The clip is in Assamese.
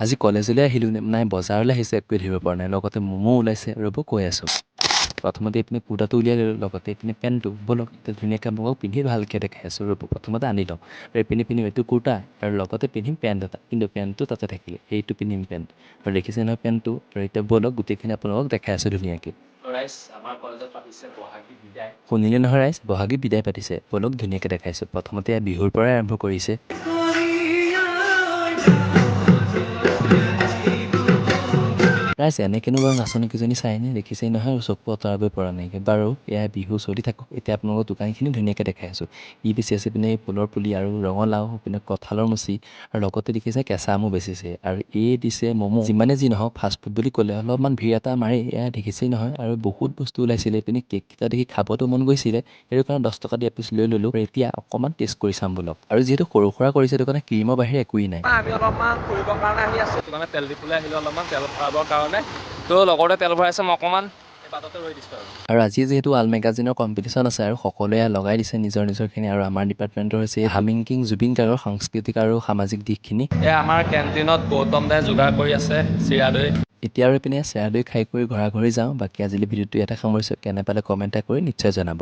আজি কলেজলৈ আহিলোঁ নাই বজাৰলৈ আহিছোঁ একোৱে ধৰিব পৰা নাই লগতে ম'মো ওলাইছে ৰ'ব কৈ আছোঁ প্ৰথমতে এইপিনে কুৰ্তাটো উলিয়াই ল'লোঁ লগতে এইপিনে পেণ্টটো ব'লক এতিয়া ধুনীয়াকৈ আপোনালোকক পিন্ধি ভালকৈ দেখাই আছোঁ ৰ'ব প্ৰথমতে আনি লওঁ আৰু এইপিনে পিন্ধিম এইটো কুৰ্তা আৰু লগতে পিন্ধিম পেণ্ট এটা কিন্তু পেণ্টটো তাতে থাকিলে এইটো পিন্ধিম পেণ্ট আৰু দেখিছে নহয় পেণ্টটো আৰু এতিয়া ব'লক গোটেইখিনি আপোনালোকক দেখাই আছোঁ ধুনীয়াকৈ ৰাইজ আমাৰ কলেজত পাতিছে বহাগী বিদায় শুনিলে নহয় ৰাইজ বহাগী বিদায় পাতিছে ব'লক ধুনীয়াকৈ দেখাইছোঁ প্ৰথমতে বিহুৰ পৰাই আৰম্ভ কৰিছে ৰাইজ এনেকেনো বাৰু নাচনীকেইজনী চাইনে দেখিছেই নহয় আৰু চকু আঁতৰাবই পৰা নাইকিয়া বাৰু এয়া বিহু চলি থাকক এতিয়া আপোনালোকৰ দোকানখিনি ধুনীয়াকৈ দেখাই আছোঁ ই বেছি আছে পিনে ফুলৰ পুলি আৰু ৰঙালাও পিনে কঁঠালৰ মুচি আৰু লগতে দেখিছে কেঁচা আমো বেচিছে আৰু এই দিছে ম'ম' যিমানে যি নহওক ফাষ্টফুড বুলি ক'লে অলপমান ভিৰ এটা মাৰে এয়া দেখিছেই নহয় আৰু বহুত বস্তু ওলাইছিলে এইপিনে কেককেইটা দেখি খাবতো মন গৈছিলে সেইটো কাৰণে 10 টকা দি এপিচ লৈ ল'লোঁ আৰু এতিয়া অকণমান টেষ্ট কৰি চাম বলক আৰু যিহেতু সৰু সুৰা কৰিছে সেইটো কাৰণে ক্ৰীমৰ বাহিৰে একোৱেই নাই আমি অলপমান ফুৰিবৰ কাৰণে আহি আছোঁ মানে তেল ডিপুলৈ আহিলোঁ অলপমান তেল ভৰাবৰ কাৰণে তো লগতে তেল ভৰাইছে মই অকণমান এই বাটতে ৰৈ দিছোঁ আৰু আজি যিহেতু আল মেগাজিনৰ কম্পিটিশ্যন আছে আৰু সকলোৱে লগাই দিছে নিজৰ নিজৰখিনি আৰু আমাৰ ডিপাৰ্টমেণ্টৰ হৈছে হামিং কিং জুবিন গাৰ্গৰ সাংস্কৃতিক আৰু সামাজিক দিশখিনি এই আমাৰ কেণ্টিনত গৌতম দাই যোগাৰ কৰি আছে চিৰা দৈ এতিয়া আৰু এইপিনে চেৰা দৈ খাই কৰি ঘৰা ঘৰি যাওঁ বাকী আজিলৈ ভিডিঅ'টো ইয়াতে সামৰিছোঁ কেনে পালে কমেণ্ট এটা কৰি নিশ্চয় জনাব